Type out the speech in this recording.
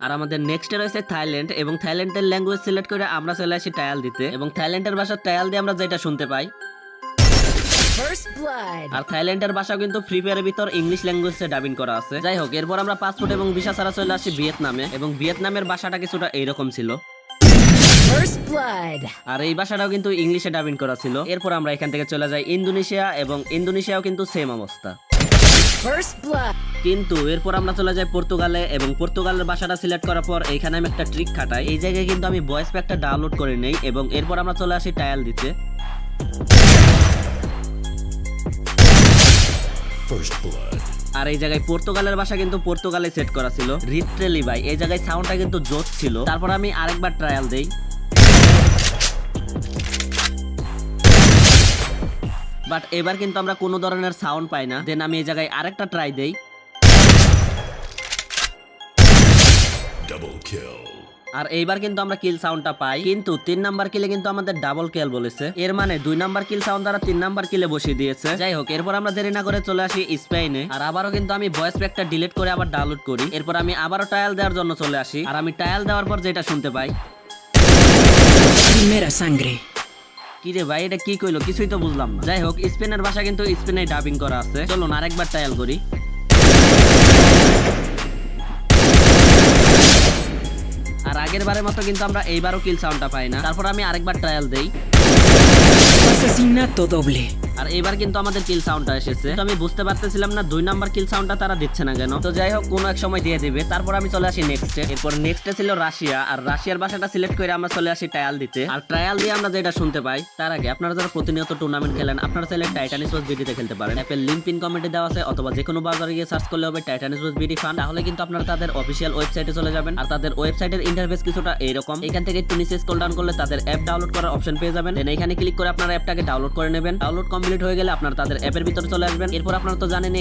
আর আমাদের নেক্সটে রয়েছে থাইল্যান্ড, এবং থাইল্যান্ডের ল্যাঙ্গুয়েজ সিলেক্ট করে আমরা চলে আসি টায়াল দিতে, এবং থাইল্যান্ডের ভাষার টায়াল দিয়ে আমরা যেটা শুনতে পাই। আর থাইল্যান্ডের ভাষা কিন্তু ফ্রি ফায়ারের ভিতর ইংলিশ ল্যাঙ্গুয়েজে ডাবিং করা আছে। যাই হোক, এরপর আমরা পাসপোর্ট এবং ভিসা ছাড়া চলে আসি ভিয়েতনামে, এবং ভিয়েতনামের ভাষাটা কিছুটা এইরকম ছিল। আর এই ভাষাটাও কিন্তু ইংলিশে ডাবিং করা ছিল। এরপর আমরা এখান থেকে চলে যাই ইন্দোনেশিয়া, এবং ইন্দোনেশিয়াও কিন্তু সেম অবস্থা। কিন্তু এরপর আমরা চলে যাই পর্তুগালে, এবং পর্তুগালের ভাষাটা সিলেক্ট করার পর এখানে আমি একটা ট্রিক খাটাই। এই জায়গায় কিন্তু আমি ভয়েস প্যাকটা ডাউনলোড করে নেই, এবং এরপর আমরা চলে আসি টায়াল দিতে। আর এই জায়গায় পর্তুগালের ভাষা কিন্তু পর্তুগালে সেট করা ছিল। রিট্রেলি ভাই, এই জায়গায় সাউন্ডটা কিন্তু জোস ছিল। তারপর আমি আরেকবার ট্রায়াল দেই। বাট এবার কিন্তু আমরা কোনো ধরনের সাউন্ড পাই না। দেন আমি এই জায়গায় আরেকটা ট্রাই দেই। আর এইবার কিন্তু আমরা কিল সাউন্ডটা পাই, কিন্তু 3 নাম্বার কিলে কিন্তু আমাদের ডাবল কিল বলেছে। এর মানে 2 নাম্বার কিল সাউন্ড দ্বারা 3 নাম্বার কিলে বসিয়ে দিয়েছে। যাই হোক, এরপর আমরা দেরি না করে চলে আসি স্পেনে। আর আবারও কিন্তু আমি ভয়েস প্যাকটা ডিলিট করে আবার ডাউনলোড করি। এরপর আমি আবারও ট্রায়াল দেওয়ার জন্য চলে আসি। আর আমি ট্রায়াল দেওয়ার পর যেটা শুনতে পাই, কি রে ভাই, এটা কি কইলো কিছুই তো বুঝলাম না। যাই হোক, স্পেনের ভাষা কিন্তু স্পেনে ডাবিং করা আছে। চলুন আরেকবার ট্রায়াল করি। আর আগের বারের মতো কিন্তু আমরা এইবারও কিল সাউন্ডটা পাই না। তারপর আমি আরেকবার ট্রায়াল দেই। Asesinato doble. আর এবার কিন্তু আমাদের কিল সাউন্ডটা এসেছে। তো আমি বুঝতে পারতেছিলাম না 2 নাম্বার কিল সাউন্ডটা তারা দিচ্ছে না কেন। তো যাই হোক, কোনো এক সময় দিয়ে দিবে। তারপর আমি চলে আসি নেক্সটে। এরপর নেক্সটে ছিল রাশিয়া। আর রাশিয়ার ভাষাটা সিলেক্ট করে আমরা চলে আসি ট্রায়াল দিতে। আর ট্রায়াল দিয়ে আমরা যেটা শুনতে পাই, তার আগে আপনারা যারা প্রতিনিয়ত টুর্নামেন্ট খেলেন, আপনারা চাইলে টাইটানিসোস বিডিতে খেলতে পারেন। অ্যাপের লিংক পিন কমেন্টে দেওয়া আছে, অথবা যে কোনো ব্রাউজারে গিয়ে সার্চ করলে হবে টাইটানিসোস বিডি ফান। তাহলে কিন্তু আপনারা তাদের অফিসিয়াল ওয়েবসাইটে চলে যাবেন। আর তাদের ওয়েবসাইটের ইন্টারফেস কিছুটা এইরকম। এখান থেকে একটু নিচে স্ক্রল ডাউন করলে তাদের অ্যাপ ডাউনলোড করার অপশন পেয়ে যাবেন। দেন এখানে ক্লিক করে আপনারা অ্যাপটাকে ডাউনলোড করে নেবেন। ডাউনলোড কমপ্লিট হয়ে গেলে আপনারা তাদের অ্যাপের ভিতরে চলে আসবেন। এরপর আপনারা তো জানেন